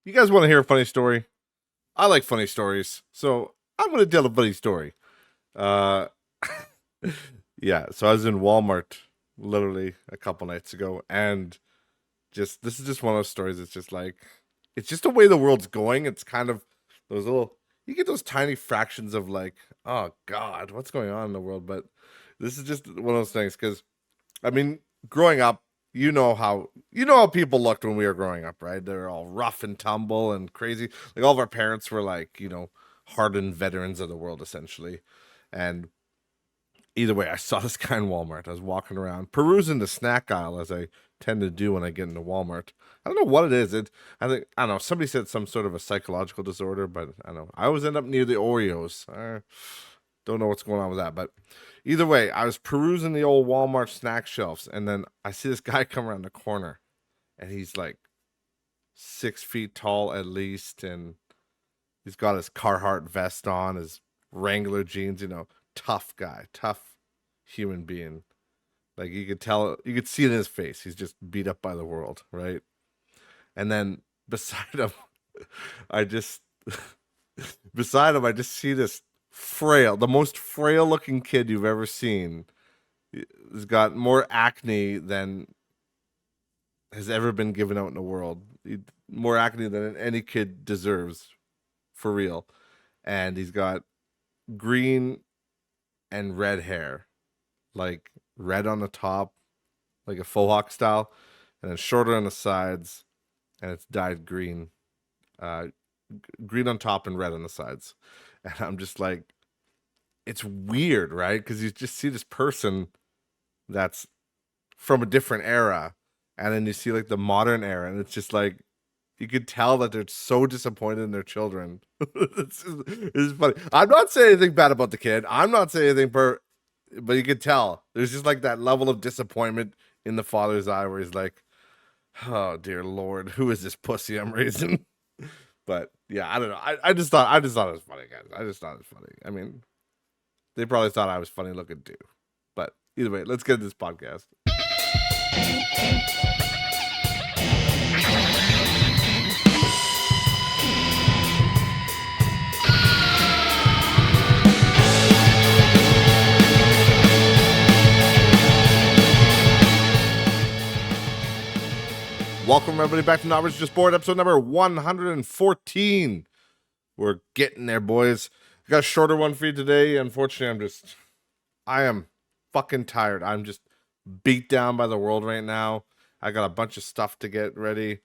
You guys want to hear a funny story? I like funny stories, so I'm going to tell a funny story. Uh, yeah, so I was in Walmart literally a couple nights ago, and just this is just one of those stories. It's just like it's just the way the world's going. It's kind of those little you get those tiny fractions of like, oh God, what's going on in the world? But this is just one of those things because I mean, growing up, you know how people looked when we were growing up, right? They're all rough and tumble and crazy. Like all of our parents were like, hardened veterans of the world essentially. And either way, I saw this guy in Walmart. I was walking around perusing the snack aisle as I tend to do when I get into Walmart. I don't know what it is. I don't know. Somebody said some sort of a psychological disorder, but I don't know. I always end up near the Oreos. Don't know what's going on with that, but either way, I was perusing the old Walmart snack shelves, and then I see this guy come around the corner, and he's like 6 feet tall at least, and he's got his Carhartt vest on, his Wrangler jeans. Tough guy, tough human being. Like you could tell, you could see it in his face. He's just beat up by the world, right? And then beside him, I just beside him, I just see this the most frail looking kid you've ever seen. He's got more acne than has ever been given out in the world. More acne than any kid deserves, for real. And he's got green and red hair, like red on the top, like a faux hawk style, and then shorter on the sides, and it's dyed green. Uh, Green on top and red on the sides. And I'm just like, it's weird, right? Because you just see this person that's from a different era, and then you see like the modern era, and it's just like you could tell that they're so disappointed in their children. It's funny. I'm not saying anything bad about the kid. I'm not saying anything but you could tell there's just like that level of disappointment in the father's eye where he's like, "Oh dear Lord, who is this pussy I'm raising?" But yeah, I don't know. I just thought it was funny, guys. I just thought it was funny. I mean, they probably thought I was funny looking too. But either way, let's get into this podcast. Welcome everybody back to Not Rich Just Bored, episode number 114. We're getting there, boys. I got a shorter one for you today. Unfortunately, I am fucking tired. I'm just beat down by the world right now. I got a bunch of stuff to get ready.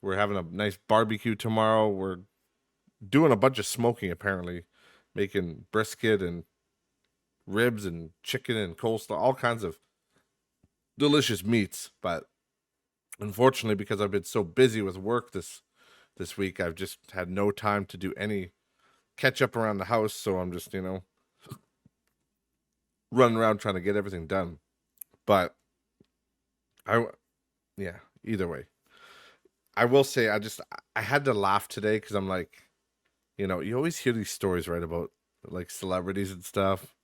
We're having a nice barbecue tomorrow. We're doing a bunch of smoking, apparently, making brisket and ribs and chicken and coleslaw, all kinds of delicious meats. But unfortunately, because I've been so busy with work this week, I've just had no time to do any catch up around the house. So I'm just running around trying to get everything done. But I yeah, either way, I will say I had to laugh today because I'm like, you always hear these stories, right, about like celebrities and stuff.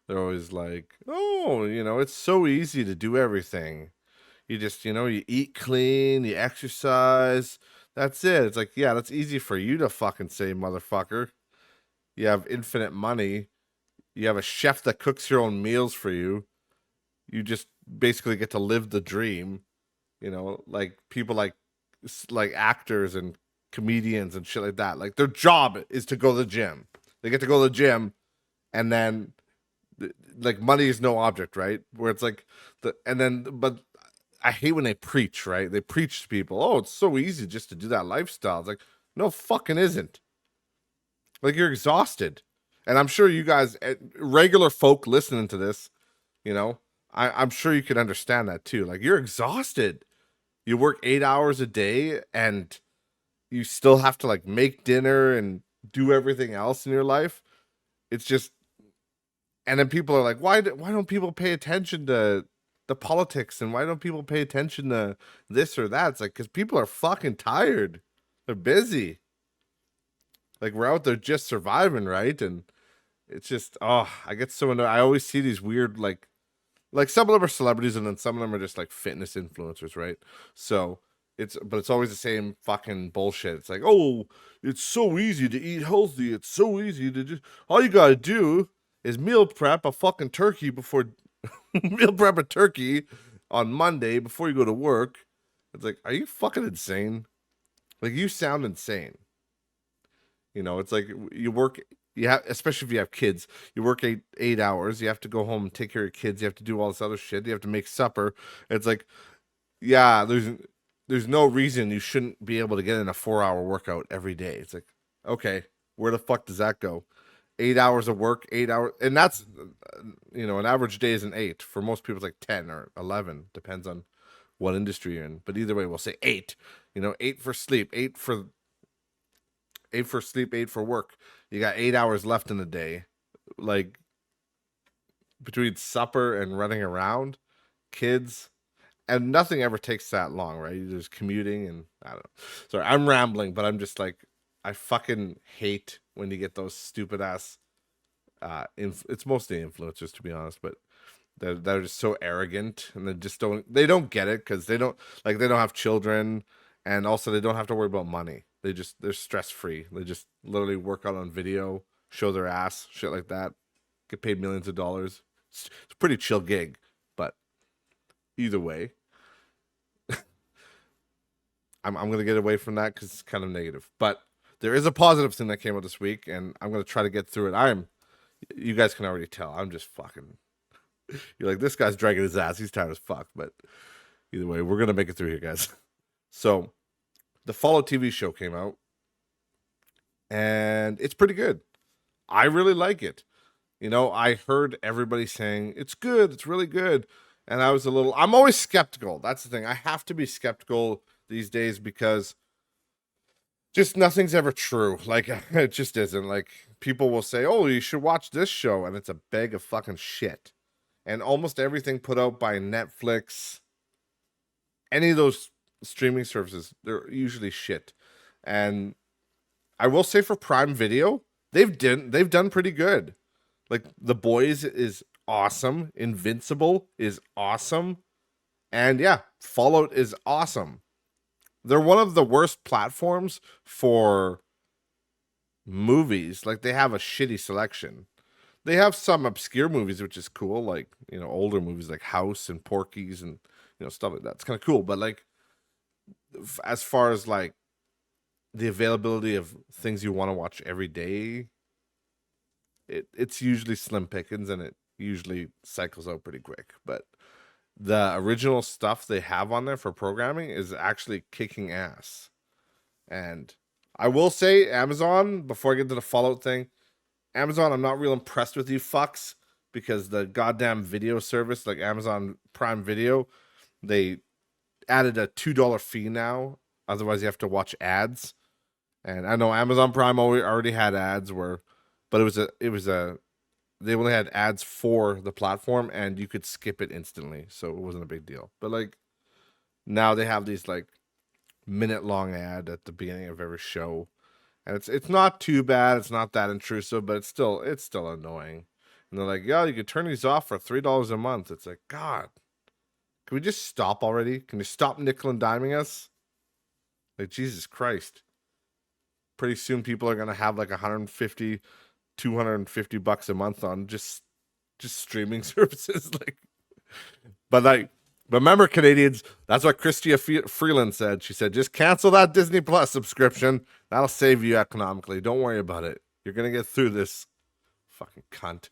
They're always like, oh, it's so easy to do everything. You just, you eat clean, you exercise. That's it. It's like, yeah, that's easy for you to fucking say, motherfucker. You have infinite money. You have a chef that cooks your own meals for you. You just basically get to live the dream. Like people like actors and comedians and shit like that. Like their job is to go to the gym. They get to go to the gym, and then like money is no object, right? Where it's like but I hate when they preach, right? They preach to people, oh, it's so easy just to do that lifestyle. It's like, no, fucking isn't. Like you're exhausted, and I'm sure you guys, regular folk listening to this, you know, I'm sure you can understand that too. Like you're exhausted. You work 8 hours a day, and you still have to like make dinner and do everything else in your life. It's just, and then people are like, why don't people pay attention to the politics, and why don't people pay attention to this or that? It's like because people are fucking tired. They're busy. Like we're out there just surviving, right? And it's just, oh, I get so annoyed. I always see these weird like some of them are celebrities, and then some of them are just like fitness influencers, right? So It's always the same fucking bullshit. It's like, oh, it's so easy to eat healthy. It's so easy to just, all you gotta do is meal prep a fucking turkey before meal prep a turkey on Monday before you go to work. It's like, are you fucking insane? Like, you sound insane. You know, it's like you work, you have, especially if you have kids, you work 8 hours. You have to go home and take care of your kids. You have to do all this other shit. You have to make supper. It's like, yeah, there's no reason you shouldn't be able to get in a 4 hour workout every day. It's like, okay, where the fuck does that go? 8 hours of work, 8 hours, and that's an average day isn't eight. For most people, it's like 10 or 11, depends on what industry you're in. But either way, we'll say eight. Eight for sleep, eight for sleep, eight for work. You got 8 hours left in the day. Like, between supper and running around, kids, and nothing ever takes that long, right? There's commuting, and I don't know. Sorry, I'm rambling, but I'm just like, I fucking hate when you get those stupid ass. It's mostly influencers, to be honest, but they're just so arrogant, and they don't get it because they don't have children, and also they don't have to worry about money. They're stress free. They just literally work out on video, show their ass, shit like that, get paid millions of dollars. It's a pretty chill gig, but either way, I'm gonna get away from that because it's kind of negative. But there is a positive thing that came out this week, and I'm gonna try to get through it. You guys can already tell, I'm just fucking. You're like, this guy's dragging his ass. He's tired as fuck. But either way, we're gonna make it through here, guys. So, the Fallout TV show came out, and it's pretty good. I really like it. I heard everybody saying it's good, it's really good. And I'm always skeptical. That's the thing. I have to be skeptical these days because just nothing's ever true. Like, it just isn't. Like, people will say, oh, you should watch this show. And it's a bag of fucking shit. And almost everything put out by Netflix, any of those streaming services, they're usually shit. And I will say for Prime Video, they've done pretty good. Like, The Boys is awesome. Invincible is awesome. And yeah, Fallout is awesome. They're one of the worst platforms for movies. Like, they have a shitty selection. They have some obscure movies, which is cool. Like, older movies like House and Porky's and, stuff like that. It's kind of cool. But like, as far as like the availability of things you want to watch every day, it's usually slim pickings, and it usually cycles out pretty quick. But the original stuff they have on there for programming is actually kicking ass. And I will say, Amazon, before I get to the Fallout thing, Amazon, I'm not real impressed with you fucks, because the goddamn video service, like Amazon Prime Video, they added a $2 fee now. Otherwise, you have to watch ads. And I know Amazon Prime already had ads, but they only had ads for the platform, and you could skip it instantly, so it wasn't a big deal. But like, now they have these like minute-long ad at the beginning of every show, and it's not too bad. It's not that intrusive, but it's still annoying. And they're like, yeah, you can turn these off for $3 a month. It's like, God, can we just stop already? Can you stop nickel and diming us? Like, Jesus Christ. Pretty soon people are gonna have like 150, $250 a month on just streaming services. Like, but remember, Canadians, that's what Chrystia Freeland said. She said, just cancel that Disney Plus subscription. That'll save you economically. Don't worry about it. You're gonna get through this, fucking cunt.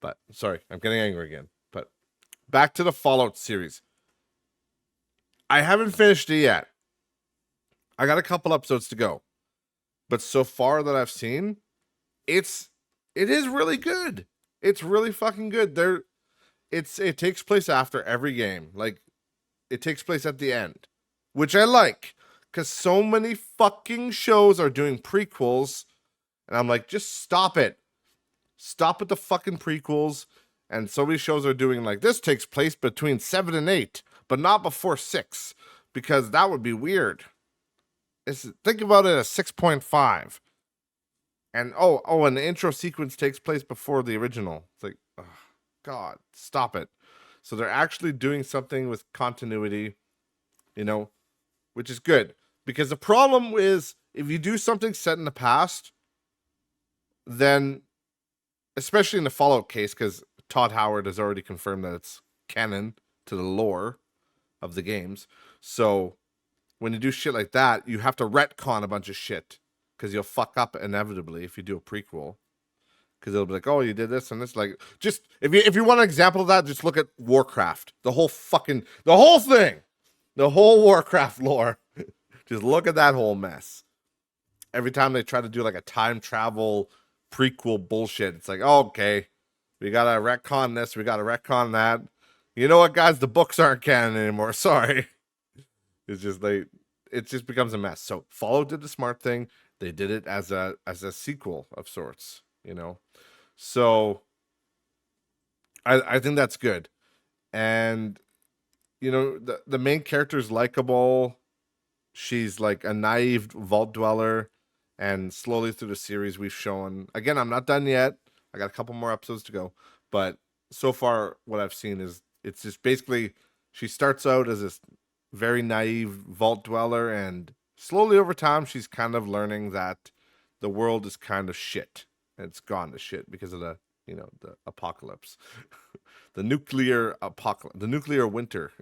But sorry, I'm getting angry again. But back to the Fallout series. I haven't finished it yet. I got a couple episodes to go. But so far that I've seen, it is really good. It's really fucking good. It takes place after every game. Like, it takes place at the end, which I like, because so many fucking shows are doing prequels, and I'm like, just stop it. Stop with the fucking prequels. And so many shows are doing like, this takes place between 7 and 8, but not before 6, because that would be weird. Think about it as 6.5. And and the intro sequence takes place before the original. It's like, oh, God, stop it. So they're actually doing something with continuity. which is good. Because the problem is, if you do something set in the past, then, especially in the Fallout case, because Todd Howard has already confirmed that it's canon to the lore of the games. So when you do shit like that, you have to retcon a bunch of shit because you'll fuck up inevitably if you do a prequel. Because it'll be like, oh, you did this and this. Like, just if you want an example of that, just look at Warcraft. The whole thing, the whole Warcraft lore. Just look at that whole mess. Every time they try to do like a time travel prequel bullshit, it's like, oh, okay, we gotta retcon this, we gotta retcon that. You know what, guys? The books aren't canon anymore. Sorry. It's just it just becomes a mess. So Fallout did the smart thing. They did it as a sequel of sorts, you know. So I think that's good. And you know, the main character is likable. She's like a naive vault dweller, and slowly through the series we've shown, again, I'm not done yet. I got a couple more episodes to go, but so far what I've seen is it's just basically she starts out as this very naive vault dweller, and slowly over time she's kind of learning that the world is kind of shit. And it's gone to shit because of the, you know, the apocalypse. The nuclear apocalypse, the nuclear winter.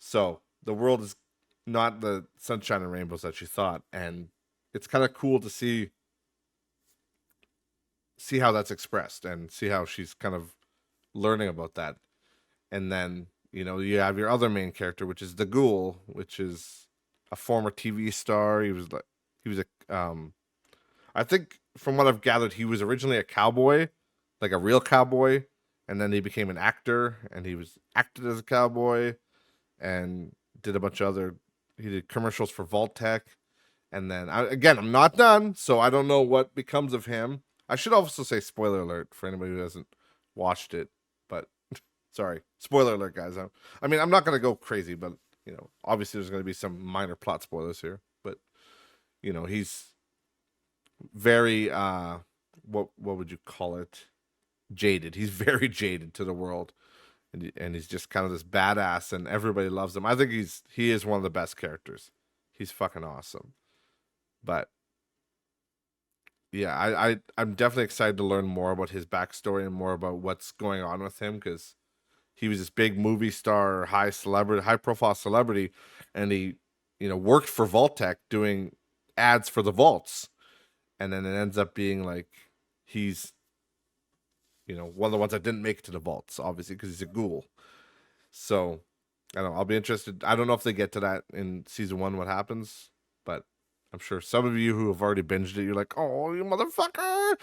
So the world is not the sunshine and rainbows that she thought, and it's kind of cool to see how that's expressed and see how she's kind of learning about that. And then, you know, you have your other main character, which is the Ghoul, which is a former TV star. He was a I think from what I've gathered, he was originally a cowboy, like a real cowboy, and then he became an actor, and he was acted as a cowboy, and did a bunch of other. He did commercials for Vault-Tec, and then again, I'm not done, so I don't know what becomes of him. I should also say spoiler alert for anybody who hasn't watched it, but sorry, spoiler alert, guys. I mean, I'm not gonna go crazy, but you know, obviously there's gonna be some minor plot spoilers here, but you know, he's very what would you call it? Jaded. He's very jaded to the world, and he's just kind of this badass, and everybody loves him. I think he is one of the best characters. He's fucking awesome. But yeah, I'm definitely excited to learn more about his backstory and more about what's going on with him, because he was this big movie star, high profile celebrity, and he, you know, worked for Vault-Tec doing ads for the vaults, and then it ends up being like he's, you know, one of the ones that didn't make it to the vaults, obviously, because he's a ghoul. So I don't know. I'll be interested. I don't know if they get to that in season 1, what happens, but I'm sure some of you who have already binged it, you're like, oh, you motherfucker,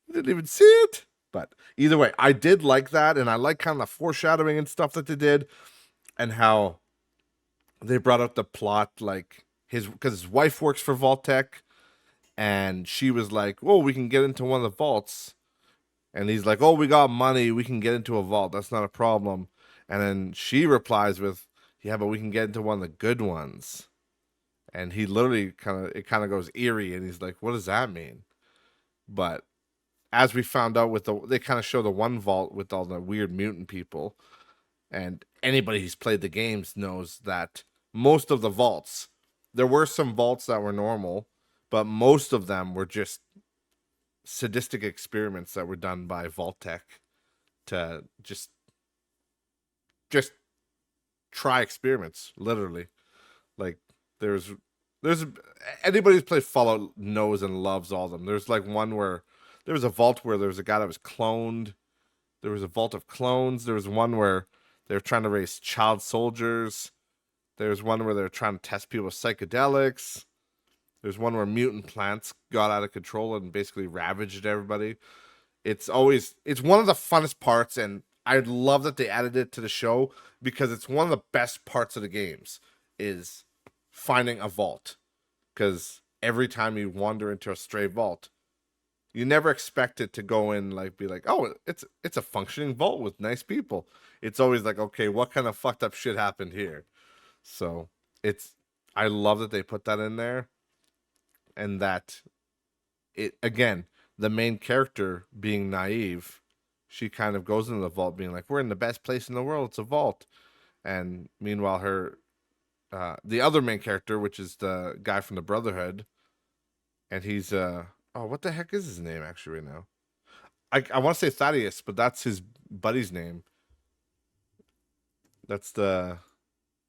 you didn't even see it. But either way, I did like that, and I like kind of the foreshadowing and stuff that they did, and how they brought up the plot, like because his wife works for Vault-Tec, and she was like, oh, we can get into one of the vaults. And he's like, oh, we got money. We can get into a vault. That's not a problem. And then she replies with, yeah, but we can get into one of the good ones. And he literally it kind of goes eerie. And he's like, what does that mean? But as we found out they kind of show the one vault with all the weird mutant people. And anybody who's played the games knows that most of the vaults, there were some vaults that were normal, but most of them were just sadistic experiments that were done by Vault-Tec to just try experiments, literally. Like there's anybody who's played Fallout knows and loves all of them. There's like one where there was a vault where there was a guy that was cloned. There was a vault of clones. There was one where they were trying to raise child soldiers. There's one where they're trying to test people with psychedelics. There's one where mutant plants got out of control and basically ravaged everybody. It's one of the funnest parts, and I love that they added it to the show, because it's one of the best parts of the games is finding a vault. Because every time you wander into a stray vault, you never expect it to go in be like, oh, it's a functioning vault with nice people. It's always like, okay, what kind of fucked up shit happened here? So I love that they put that in there. And that again, the main character being naive, she kind of goes into the vault being like, we're in the best place in the world, it's a vault. And meanwhile, her the other main character, which is the guy from the Brotherhood, and he's oh, what the heck is his name actually right now? I want to say Thaddeus, but that's his buddy's name. That's the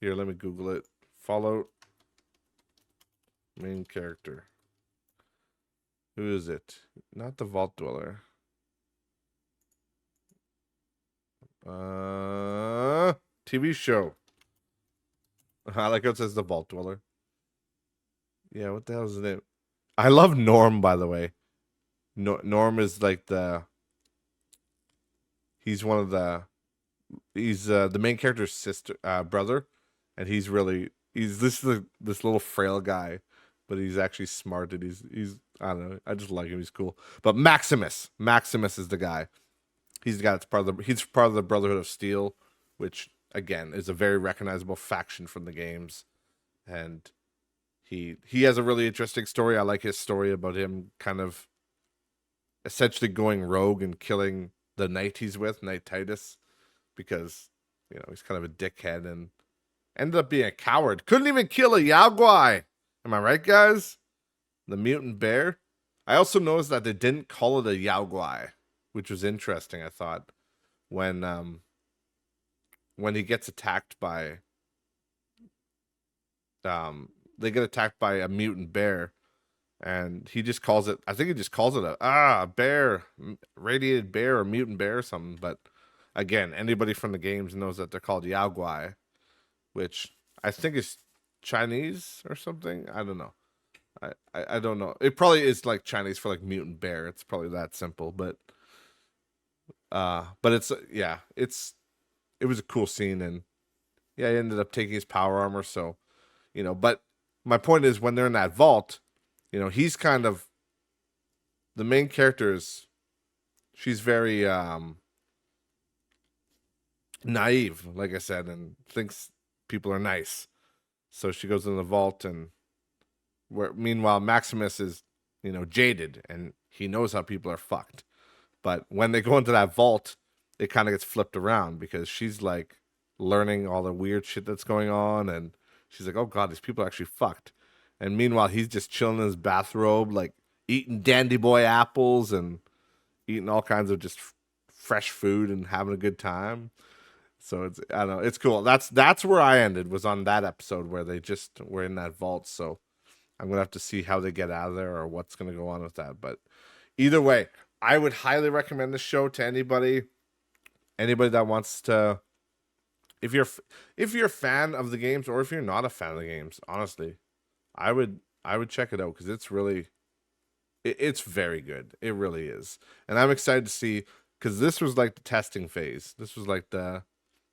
here. Let me Google it. Fallout main character. Who is it? Not the Vault Dweller. TV show. I like how it says the Vault Dweller. Yeah, what the hell is his name? I love Norm, by the way. Norm is like he's one of he's the main character's sister brother, and he's this little frail guy, but he's actually smart, and he's I don't know, I just like him, he's cool. But Maximus is the guy. He's the guy that's he's part of the Brotherhood of Steel, which again is a very recognizable faction from the games, and he has a really interesting story. I like his story about him kind of essentially going rogue and killing the knight he's with, Knight Titus, because he's kind of a dickhead and ended up being a coward. Couldn't even kill a Yaogwai. Am I right, guys? The mutant bear. I also noticed that they didn't call it a Yaogwai, which was interesting. I thought when he gets attacked by they get attacked by a mutant bear, and he just calls it, I think he just calls it a bear, radiated bear or mutant bear or something. But again, anybody from the games knows that they're called Yaogwai, which I think is Chinese or something. I don't know. I don't know. It probably is like Chinese for like mutant bear. It's probably that simple. But it's it was a cool scene, and yeah, he ended up taking his power armor. So, but my point is, when they're in that vault, he's kind of the main character is, she's very naive, like I said, and thinks people are nice. So she goes in the vault, and meanwhile Maximus is, jaded, and he knows how people are fucked. But when they go into that vault, it kind of gets flipped around, because she's like learning all the weird shit that's going on, and she's like, oh god, these people are actually fucked. And meanwhile, he's just chilling in his bathrobe, like eating Dandy Boy apples and eating all kinds of just fresh food and having a good time. So it's, I don't know, it's cool. That's where I ended, was on that episode where they just were in that vault. So I'm gonna have to see how they get out of there or what's gonna go on with that. But either way, I would highly recommend this show to anybody that wants to. If you're a fan of the games, or if you're not a fan of the games, honestly, I would check it out, because it's really, it's very good. It really is, and I'm excited to see, because this was like the testing phase. This was like the,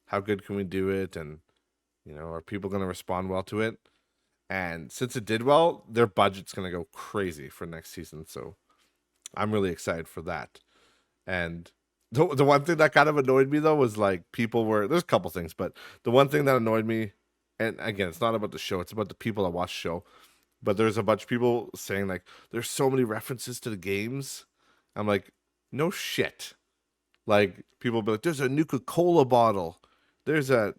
how good can we do it, and are people going to respond well to it? And since it did well, their budget's going to go crazy for next season. So I'm really excited for that. And the one thing that kind of annoyed me, though, was like, there's a couple things, but the one thing that annoyed me, and again, it's not about the show, it's about the people that watch the show, but there's a bunch of people saying like, there's so many references to the games. I'm like, no shit. Like, people be like, there's a Nuka-Cola bottle. There's a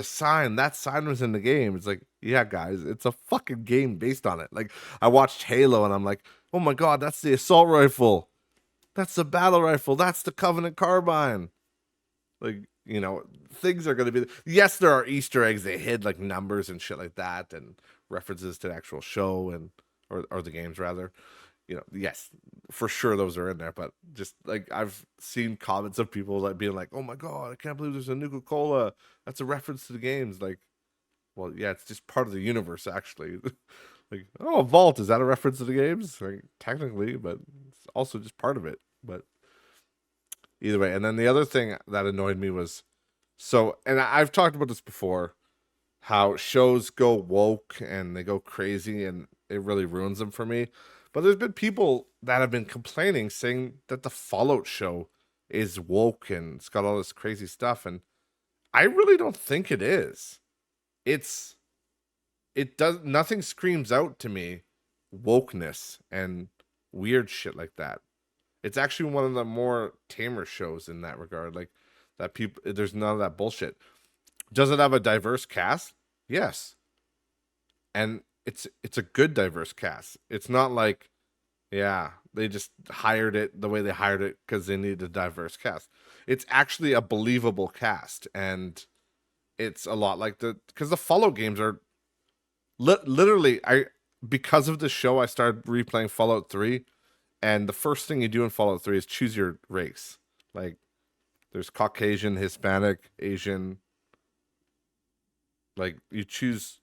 sign. That sign was in the game. It's like, yeah, guys, it's a fucking game based on it. Like, I watched Halo, and I'm like, oh my god, that's the assault rifle. That's the battle rifle. That's the Covenant carbine. Like, things are going to be. Yes, there are Easter eggs. They hid like numbers and shit like that, and references to the actual show and or the games rather. Yes, for sure those are in there. But just like, I've seen comments of people like being like, "Oh my god, I can't believe there's a Nuka-Cola. That's a reference to the games." Like, well, yeah, it's just part of the universe actually. Like, oh, a vault, is that a reference to the games? Like, technically, but it's also just part of it. But either way, and then the other thing that annoyed me was, and I've talked about this before, how shows go woke and they go crazy, and it really ruins them for me. But there's been people that have been complaining, saying that the Fallout show is woke and it's got all this crazy stuff, and I really don't think it is. It does, nothing screams out to me wokeness and weird shit like that. It's actually one of the more tamer shows in that regard. Like, that people, there's none of that bullshit. Does it have a diverse cast? Yes, and it's a good diverse cast. It's not like, yeah, they just hired it the way they hired it because they needed a diverse cast. It's actually a believable cast, and it's a lot like because the Fallout games are literally, I because of the show I started replaying Fallout 3, and the first thing you do in Fallout 3 is choose your race. Like there's Caucasian, Hispanic, Asian, like you choose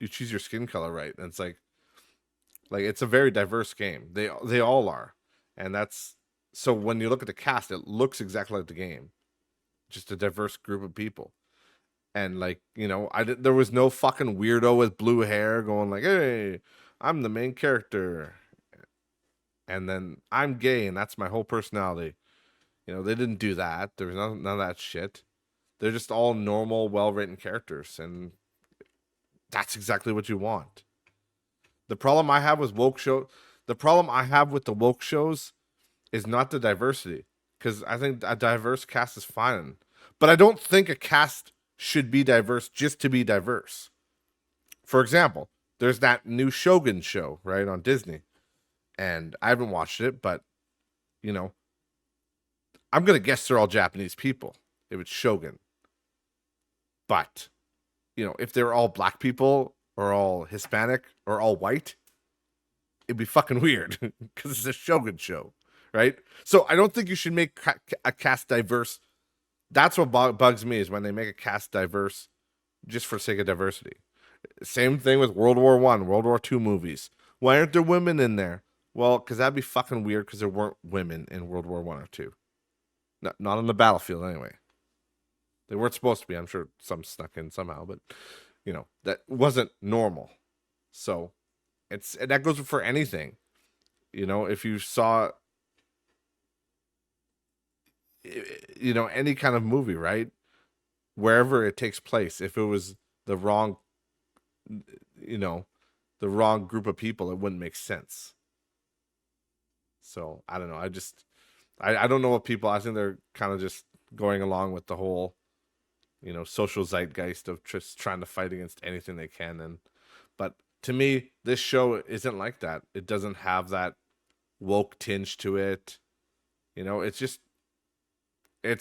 your skin color, right? And it's like it's a very diverse game. They all are. And that's so when you look at the cast, it looks exactly like the game. Just a diverse group of people. And like, there was no fucking weirdo with blue hair going like, "Hey, I'm the main character." And then I'm gay and that's my whole personality. They didn't do that. There was none of that shit. They're just all normal, well-written characters, and that's exactly what you want. The problem I have with the problem I have with the woke shows is not the diversity, because I think a diverse cast is fine, but I don't think a cast should be diverse just to be diverse. For example, there's that new Shogun show, right, on Disney, and I haven't watched it, but you know, I'm gonna guess they're all Japanese people if it's Shogun. But if they're all black people or all Hispanic or all white, it'd be fucking weird because it's a Shogun show, right? So I don't think you should make a cast diverse. That's what bugs me is when they make a cast diverse just for the sake of diversity. Same thing with World War One, World War Two movies. Why aren't there women in there? Well, because that'd be fucking weird because there weren't women in World War One or two. Not on the battlefield anyway. They weren't supposed to be. I'm sure some snuck in somehow, but that wasn't normal. So and that goes for anything. If you saw any kind of movie, right? Wherever it takes place, if it was the wrong you know the wrong group of people, it wouldn't make sense. So I don't know. I don't know what people. I think they're kind of just going along with the whole social zeitgeist of just trying to fight against anything they can. And but to me, this show isn't like that. It doesn't have that woke tinge to it. It's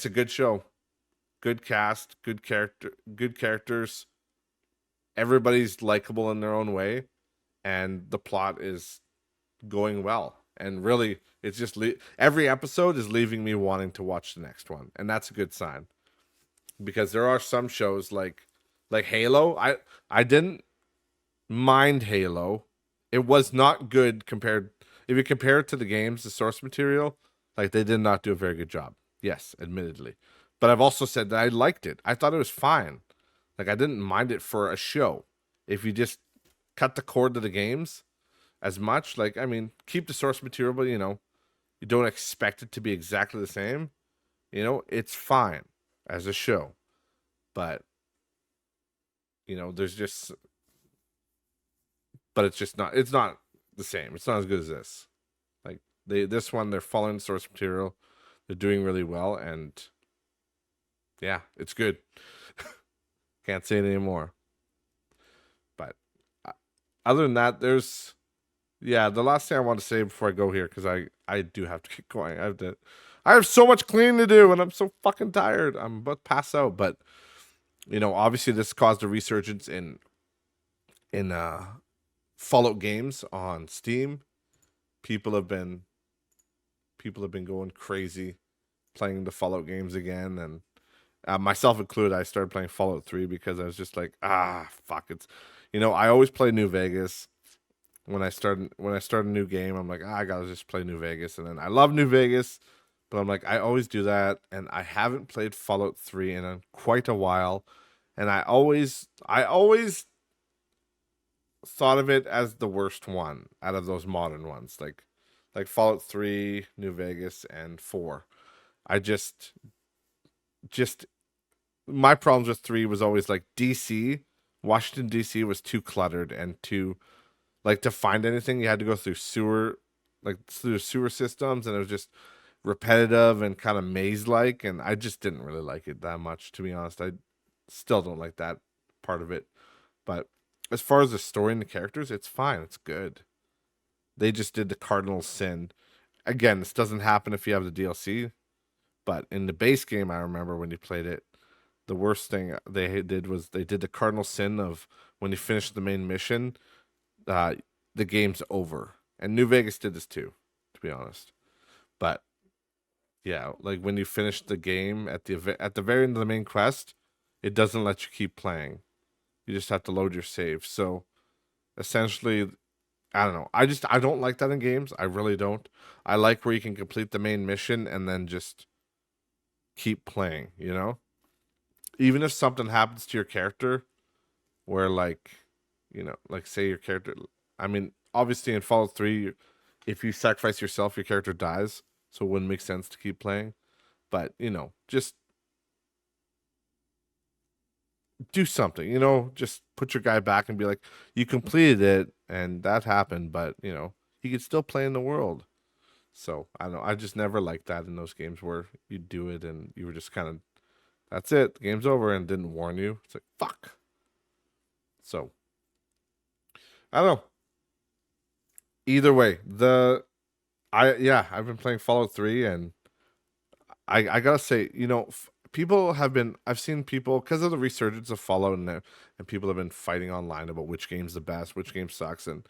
a good show, good cast, good characters. Everybody's likable in their own way, and the plot is going well. And really, it's just every episode is leaving me wanting to watch the next one, and that's a good sign. Because there are some shows like Halo. I didn't mind Halo. It was not good compared if you compare it to the games, the source material, like they did not do a very good job. Yes, admittedly. But I've also said that I liked it. I thought it was fine. Like I didn't mind it for a show. If you just cut the cord to the games as much, like I mean, keep the source material, but you don't expect it to be exactly the same. It's fine as a show. But there's just but it's not the same. It's not as good as this. Like this one, they're following the source material. They're doing really well, and yeah, it's good. Can't say it anymore. But other than that, the last thing I want to say before I go here, because I do have to get going. I have so much cleaning to do, and I'm so fucking tired. I'm about to pass out. But obviously this caused a resurgence in Fallout games on Steam. People have been going crazy playing the Fallout games again, and myself included. I started playing Fallout 3 because I was just like, fuck. It's I always play New Vegas when I start a new game. I'm like, I gotta just play New Vegas, and then I love New Vegas, but I'm like, I always do that, and I haven't played Fallout 3 in quite a while, and I always thought of it as the worst one out of those modern ones, like Fallout 3, New Vegas, and 4. I just my problems with 3 was always like DC. Washington DC was too cluttered and too like to find anything you had to go through sewer systems, and it was just repetitive and kind of maze like, and I just didn't really like it that much, to be honest. I still don't like that part of it. But as far as the story and the characters, it's fine. It's good. They just did the cardinal sin. Again, this doesn't happen if you have the DLC, but in the base game, I remember when you played it, the worst thing they did was they did the cardinal sin of when you finish the main mission, uh, the game's over. And New Vegas did this too, to be honest. But yeah, like when you finish the game at the very end of the main quest, it doesn't let you keep playing. You just have to load your save. So essentially, I don't know. I don't like that in games. I really don't. I like where you can complete the main mission and then just keep playing, you know? Even if something happens to your character where like, like say your character, I mean, obviously in Fallout 3, if you sacrifice yourself, your character dies, so it wouldn't make sense to keep playing. But, just do something, just put your guy back and be like, you completed it and that happened, but, he could still play in the world. So I don't know. I just never liked that in those games where you do it and you were just kind of, that's it, the game's over, and didn't warn you. It's like, fuck. So I don't know. Either way, I've been playing Fallout 3, and I gotta say, people have been, I've seen people, because of the resurgence of Fallout, and people have been fighting online about which game's the best, which game sucks, and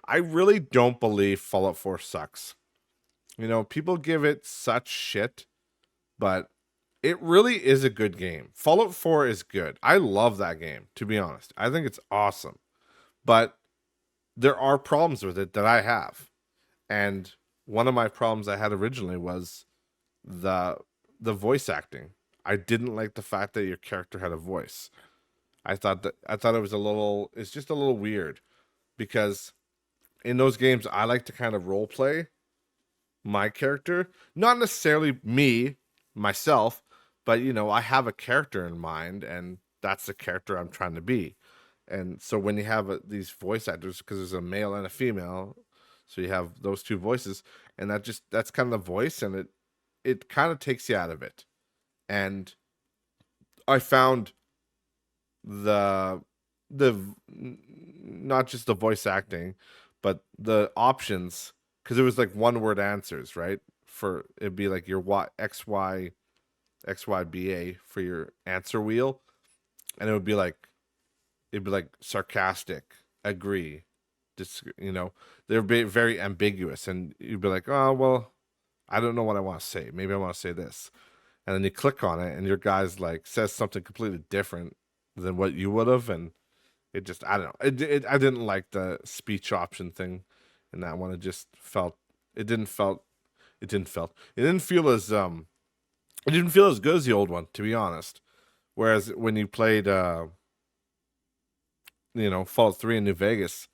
I really don't believe Fallout 4 sucks. People give it such shit, but it really is a good game. Fallout 4 is good. I love that game, to be honest. I think it's awesome. But there are problems with it that I have. And one of my problems I had originally was the voice acting. I didn't like the fact that your character had a voice. I thought it was it's just a little weird, because in those games I like to kind of role play my character, not necessarily myself, but I have a character in mind, and that's the character I'm trying to be. And so when you have these voice actors, because there's a male and a female, so you have those two voices, and that's kind of the voice, and it kind of takes you out of it. And I found the not just the voice acting, but the options, because it was like one word answers, right? For it'd be like your XYBA for your answer wheel, and it'd be like sarcastic, agree, they're very ambiguous, and you'd be like, oh well, I don't know what I want to say. Maybe I want to say this, and then you click on it, and your guy's like says something completely different than what you would have, and it just, I don't know. I didn't like the speech option thing in that one. It just felt it didn't felt it didn't feel as it didn't feel as good as the old one, to be honest. Whereas when you played Fallout 3 in New Vegas,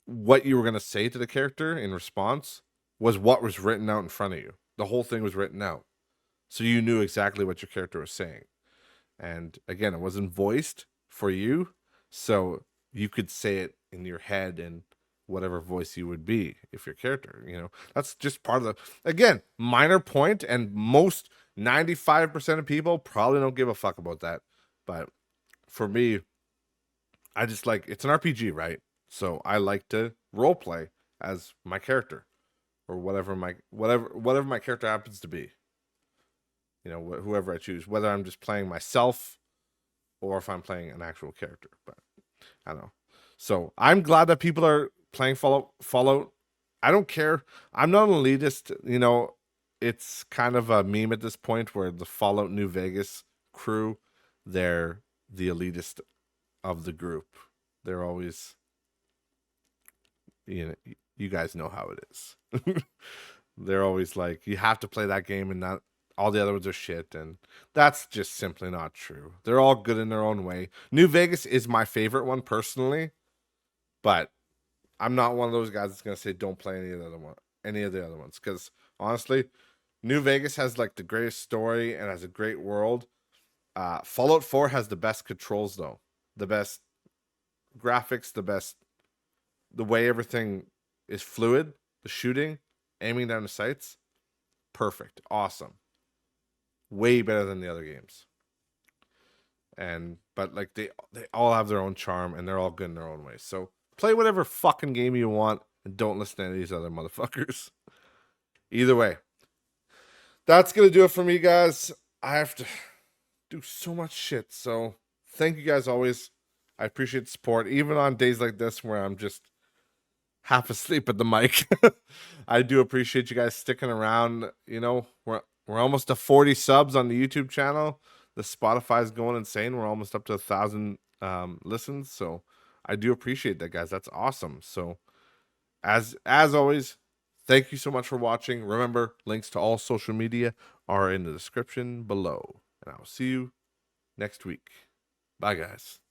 what you were going to say to the character in response was what was written out in front of you. The whole thing was written out. So you knew exactly what your character was saying. And again, it wasn't voiced for you, so you could say it in your head in whatever voice you would be if your character, that's just part of again, minor point, and most 95% of people probably don't give a fuck about that. But for me, I just like, it's an RPG, right? So I like to role play as my character, or whatever my character happens to be. Whoever I choose, whether I'm just playing myself or if I'm playing an actual character. But I don't know. So I'm glad that people are playing Fallout. I don't care. I'm not an elitist. It's kind of a meme at this point where the Fallout New Vegas crew, they're the elitist of the group. They're always, you guys know how it is. They're always like, you have to play that game, and not all the other ones are shit, and that's just simply not true. They're all good in their own way. New Vegas is my favorite one personally, but I'm not one of those guys that's gonna say don't play any of the other ones, because honestly, New Vegas has like the greatest story and has a great world. Fallout 4 has the best controls, though, the best graphics, the way everything is fluid, the shooting, aiming down the sights, perfect, awesome, way better than the other games. But like they all have their own charm and they're all good in their own way. So play whatever fucking game you want and don't listen to any of these other motherfuckers. Either way, that's gonna do it for me, guys. I have to do so much shit. So thank you guys always. I appreciate the support, even on days like this where I'm just half asleep at the mic. I do appreciate you guys sticking around. You know, we're almost to 40 subs on the YouTube channel. The Spotify's going insane. We're almost up to 1,000 listens. So I do appreciate that, guys. That's awesome. So as always, thank you so much for watching. Remember, links to all social media are in the description below. And I'll see you next week. Bye, guys.